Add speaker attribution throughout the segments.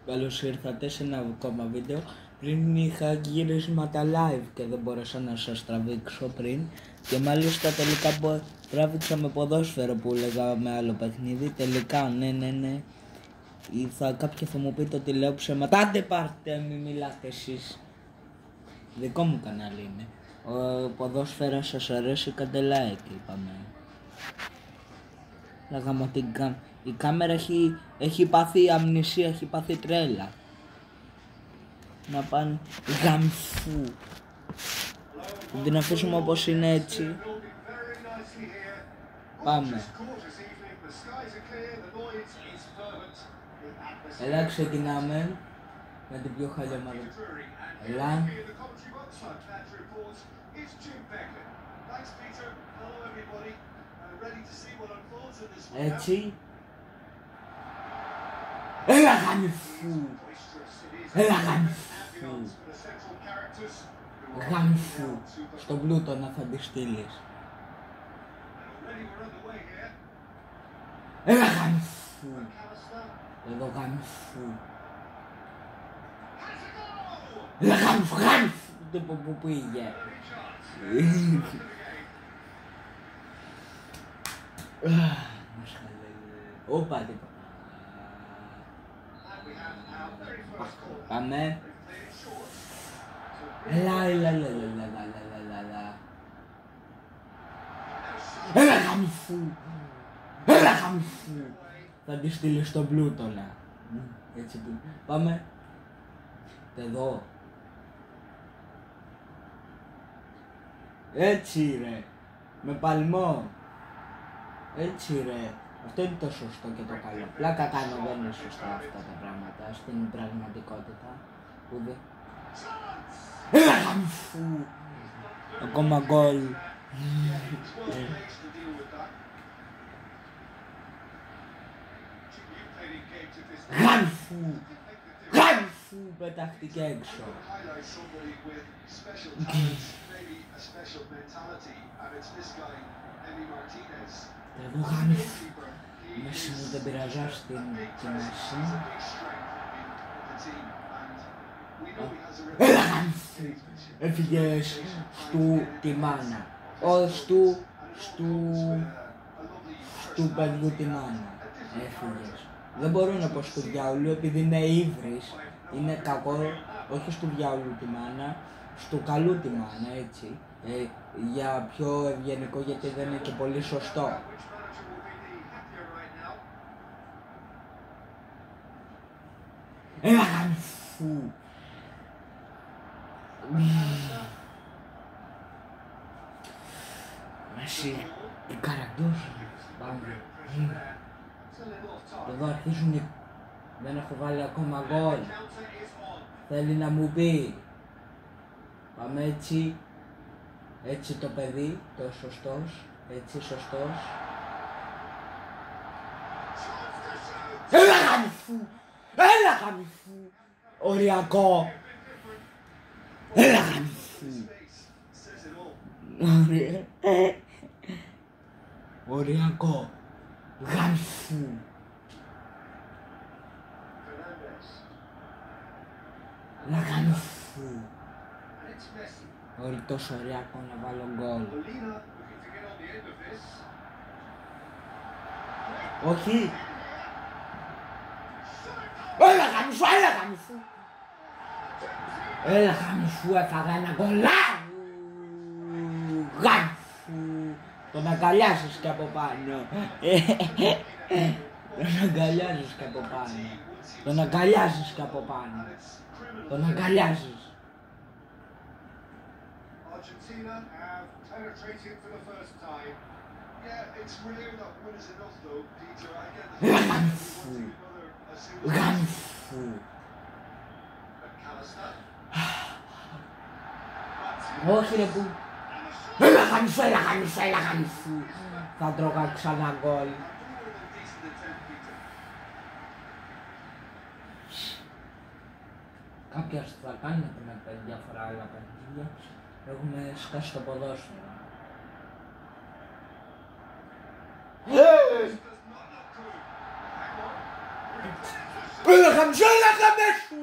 Speaker 1: Καλώς ήρθατε σε ένα ακόμα βίντεο. Πριν είχα γύρισματα live και δεν μπόρεσα να σας τραβήξω πριν. Και μάλιστα τελικά τράβηξα με ποδόσφαιρο που λέγαμε άλλο παιχνίδι. Τελικά ναι. Κάποιοι θα μου πείτε ότι λέω ψέματα. Άντε πάρτε, μη μιλάτε εσείς. Δικό μου κανάλι είναι. Ο ποδόσφαιρα σας αρέσει, κάντε like, είπαμε. Λέγαμε ότι η κάμερα έχει πάθει αμνησία, έχει πάθει τρέλα. Να πάνε γαμφού. Θα την αφήσουμε όπως είναι έτσι. Πάμε. Έλα, ξεκινάμε με την πιο χαλιά ομάδα. Έλα. Έτσι. Έλα γαμφού. Έλα γαμφού. Γαμφού. Στον Πλούτονα θα τη στείλεις. Έλα γαμφού. Εδώ γαμφού. Έλα γαμφού. Δεν πω που πήγε. Όπα τίποτα. Πάμε. Έλα. Έλα γαμφού. Έλα γαμφού. Θα τη στείλει στον Πλούτονα. Έτσι που. Πάμε. Εδώ. Έτσι ρε. Με παλμό. Έτσι ρε. Αυτό είναι το σωστό και το καλό. Πλάκα κάνω, δεν είναι σωστά αυτά τα πράγματα στην πραγματικότητα. Ούτε. Έλα γαμφού. Ακόμα γκολ. Γαμφού. Γαμφού. Πετάχτηκε έξω. Εδώ γαμφού. Μέση μου δεν πειραζά στην μέση. Έλα γαμφού. Έφυγες στου τη μάνα. Στου παιδιού τη μάνα. Έφυγες. Δεν μπορώ να πω στο διάολο επειδή είναι ύβρις. Είναι κακό, όχι στο διάολο τη μάνα, στο καλού τη μάνα, έτσι. Για πιο ευγενικό, γιατί δεν είναι και πολύ σωστό. Έλα γαμφού. Μέση, η καραντός. Πάμε. Εδώ αρχίζουν. Δεν έχω βάλει ακόμα γκολ. Θέλει να μου πει. Πάμε έτσι. Έτσι το παιδί, το σωστός. Έτσι σωστός. Έλα γαμφού. Έλα γαμφού. Οριακό. Έλα γαμφού. Οριακό. Γαμφού. Έλα γαμφού. Όλοι τόσο οριακό να βάλω γκολ. Όχι. Έλα γαμφού, έλα γαμφού. Έλα γαμφού, έφαγα ένα γκολά. Γαμφού. Τον αγκαλιάζεις και από πάνω. Τον αγκαλιάζεις και από πάνω. Τον αγκαλιάζεις και από πάνω. Τον αγκαλιάζεις. Argentina have penetrated for the first time. Yeah, it's really not good as enough though, Peter. I get the Γαμφού. Όχι ρε που. Έλα γαμφού, έλα γαμφού, έλα γαμφού. Θα τρώγα ξανά γκολ. Κάποια θα κάνει με διάφορα άλλα παιχνίδια. Έχουμε σκάσει το ποδόσφαιρο. Έλα χαμισό, έλα χαμέσου!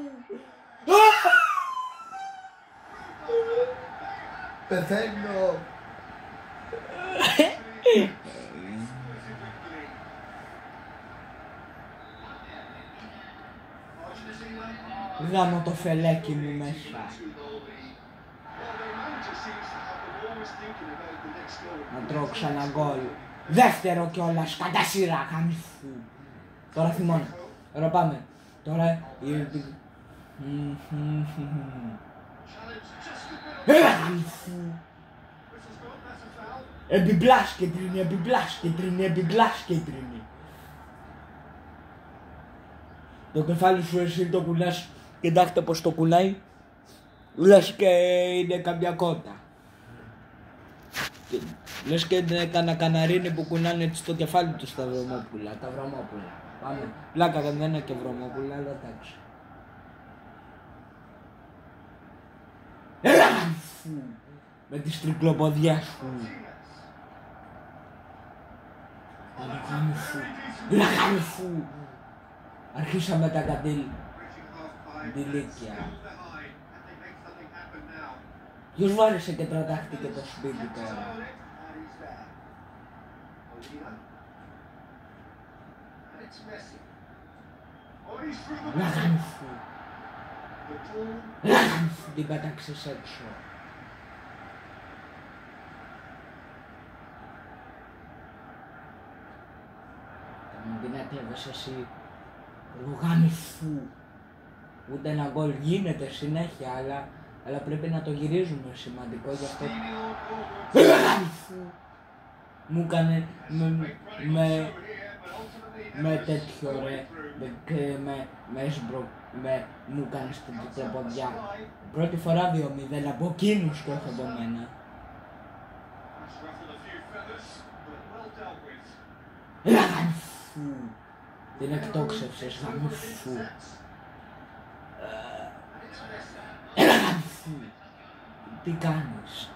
Speaker 2: Πεθαίνω.
Speaker 1: Γάμω το φελέκι μου μέσα. Να τρώω ξανά γκολ. Δεύτερο κιόλας, κατά σειρά, χαμισού. Τώρα θυμώνω. Τώρα πάμε. Τώρα... Έλα χαμισού. Επιπλάς κίτρινη, επιπλάς κίτρινη, επιπλάς κίτρινη. Το κεφάλι σου εσύ το κουνάς, κοιτάξτε πως το κουνάει. Λες και είναι καμιά κότα. Λες και είναι κανένα καναρίνι που κουνάνε έτσι το κεφάλι του στα βρωμόπουλα, τα βρωμόπουλα. Πάμε. Πλάκα δεν είναι και βρωμόπουλα, αλλά εντάξει. Έλα γαμφού, με τις τρικλοποδιές σου. Έλα γαμφού. Αρχίσαμε τα καντήλικια. Ποιος βάρεσε και τραντάχτηκε το σπίτι τώρα. Λαγανφού. Λαγανφού, την πέταξες έξω. Μην την έκλεβες εσύ. Λαγανφού. Ούτε ένα γκολ γίνεται συνέχεια, αλλά πρέπει να το γυρίζουμε σημαντικό γι' αυτό. Μου έκανε με τέτοιο ρε, μου έκανε στην τετραποδιά. Πρώτη φορά 2-0 από εκείνους και όχι από μένα. Γαμφού, την εκτόξευσες, γαμφού. Τι κάνεις.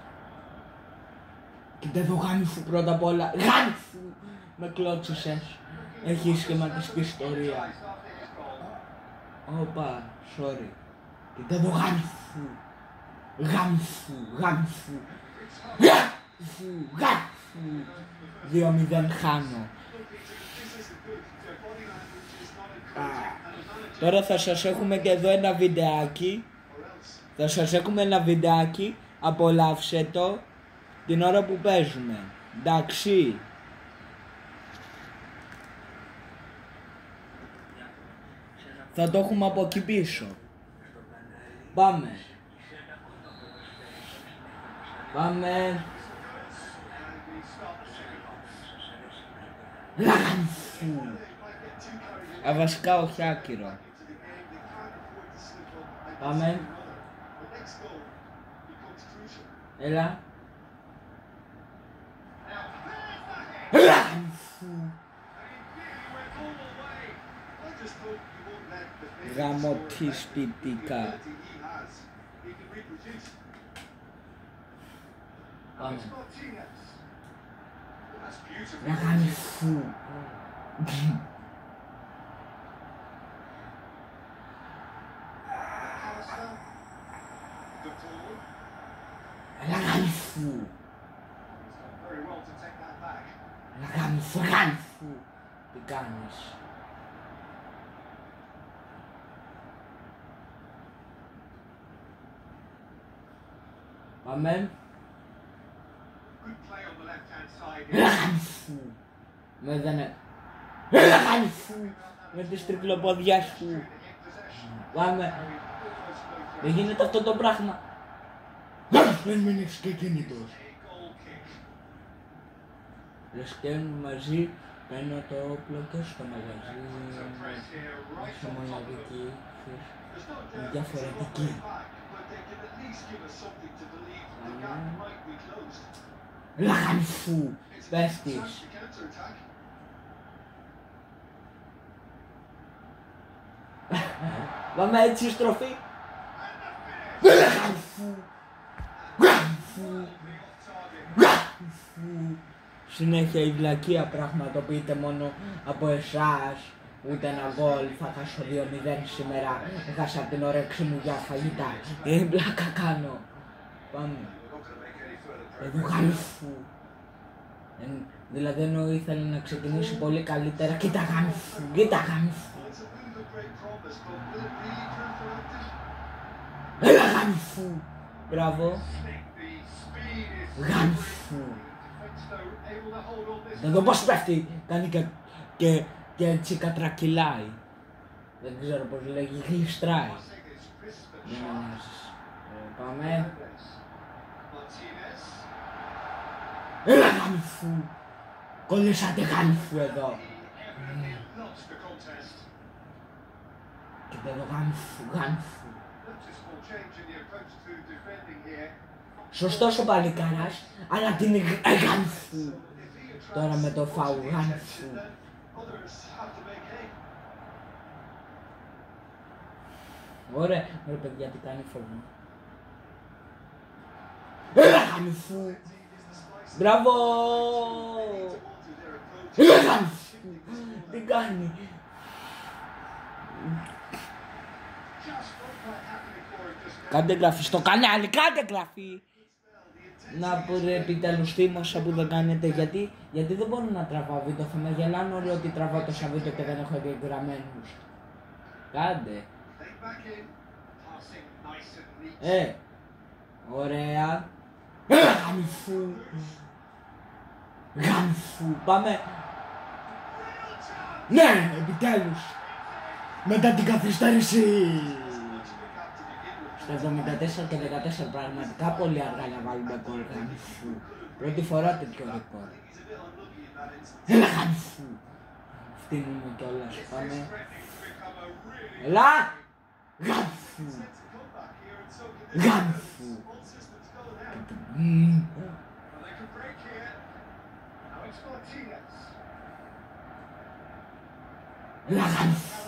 Speaker 1: Κοίτα εδώ γάμιφου πρώτα απ' όλα. Γάμιφου. Με κλώτσισες. Έχει σχηματιστεί ιστορία. Όπα, sorry. Κοίτα εδώ γάμιφου. Γάμιφου, γάμιφου. Γάμιφου. 2-0 χάνω. Τώρα θα σας έχουμε και εδώ ένα βιντεάκι. Θα σας έχουμε ένα βιντεάκι, απολαύσε το την ώρα που παίζουμε. Εντάξει. Θα το έχουμε από εκεί πίσω. Πάμε. Πάμε. Λαγανφού. Βασικά όχι άκυρο. Πάμε. Έλα. Γαμώτη σπιτικά. Πάμε. Γαμφού. Γαμφού. Γαμφού. Τι κάνεις. Πάμε. Γαμφού. Με δένε. Γαμφού. Με τις τρικλοποδιές σου. Πάμε. Δεν γίνεται αυτό το πράγμα. Δεν μείνεις και κινητός. Λες και μαζί παίρνω το όπλο και στο μαγαζί. Σε μοναδική, διαφορετική. Λαγανφού, πέφτεις. Πάμε έτσι στροφή. Λαγανφού. Συνέχεια η βλακεία πραγματοποιείται μόνο από εσάς. Ούτε ένα γκολ, θα χάσω 2-0 σήμερα. Έχασα την όρεξη μου για φαγητά. Δεν πλάκα κάνω. Πάμε. Εδώ γάμφου. Δηλαδή ενώ ήθελε να ξεκινήσει πολύ καλύτερα. Κοίτα γάμφου, κοίτα γάμφου. Έλα γάμφου. Μπράβο. Γάμφου. Εδώ πώς πέφτει. Κάνει και έτσι κατρακυλάει. Δεν ξέρω πώς λέγει, γλιστράει. Πάμε. Έλα γάμφου. Κολλήσατε γάμφου εδώ. Και εδώ γάμφου, γάμφου. Σωστός ο παλικάρας, αλλά την γάμφου. Τώρα με το φάου γάμφου. Ωραία, ρε παιδιά, τι κάνει φόβο. Έλα γάμφου. Μπράβο! Έλα γάμφου. Τι κάνει. Κάντε εγγραφή στο κανάλι, κάντε εγγραφή! Να πούμε επιτέλους θύμωσα που δεν κάνετε, γιατί δεν μπορώ να τραβάω βίντεο, θα με γελάνε όλοι ότι τραβάω τόσα βίντεο και δεν έχω εγγεγραμμένους. Κάντε. Ωραία. Γάμφου. Γάμφου. Πάμε. Ναι, επιτέλους. Μετά την καθυστέρηση. Στα 74 και 14 πραγματικά πολύ αργά να βάλουμε γκολ γάμφου. Πρώτη φορά τέτοιο ρεκόρ. Έλα γάμφου. Φτύνουμε κιόλας. Πάμε. Έλα. Γάμφου. Γάμφου. Έλα γάμφου.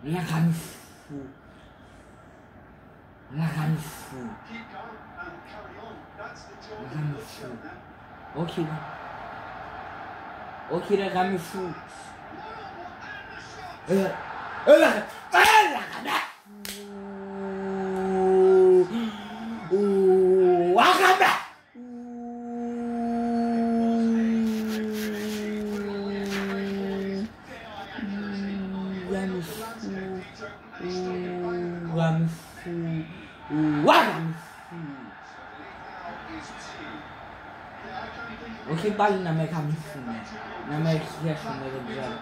Speaker 1: Έλα γάμφου. Έλα γάμφου. Όχι. Όχι ρε γάμφου. Έλα γάμφου. Όχι πάλι να με γαμηθούν, να με χιέσουνε, δεν ξέρω.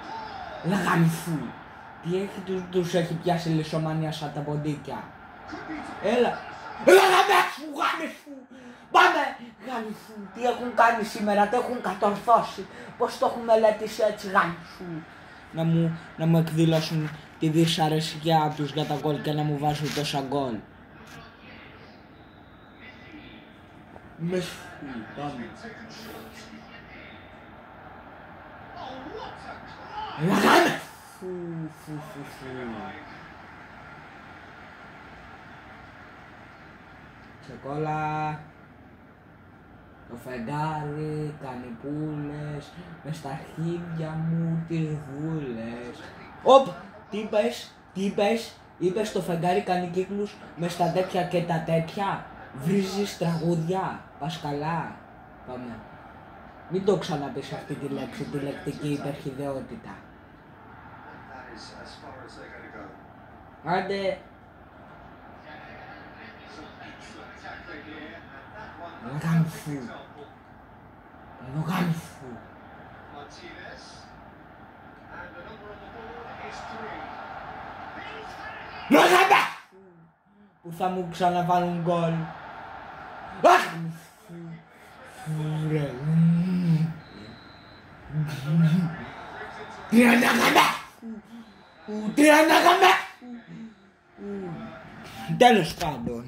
Speaker 1: Να γαμηθούν. Τι έχει, τους έχει πιάσει λησομανία σαν τα ποντίκια. Έλα. Έλα γαμηθούν. Πάμε γαμηθούν. Τι έχουν κάνει σήμερα, τι έχουν κατορθώσει. Πώς το έχουν μελετήσει έτσι γαμηθούν. Να μου εκδηλώσουν τη δυσαρέσκειά τους για τα γκολ και να μου βάζουν τόσα γκολ. Πάμε. Λαγάμε! Ξεκόλα. Το φεγγάρι κάνει πουλες μες στα αρχίδια μου τις βούλες. Οπ! Τι είπες? Είπες το φεγγάρι κάνει κύκλους μες στα τέτοια και τα τέτοια. Βρίζεις τραγούδια. Πας καλά. Πάμε. Μην το ξαναπείς αυτή τη λέξη, τη λεκτική υπερχηδεότητα. Άντε. Γάμφου. Εδώ γάμφου. Λογάτα! Που θα μου ξαναβάλουν γκολ. Φουρε. Τι ανάγαμε! Τι ανάγαμε! Τέλος πάντων.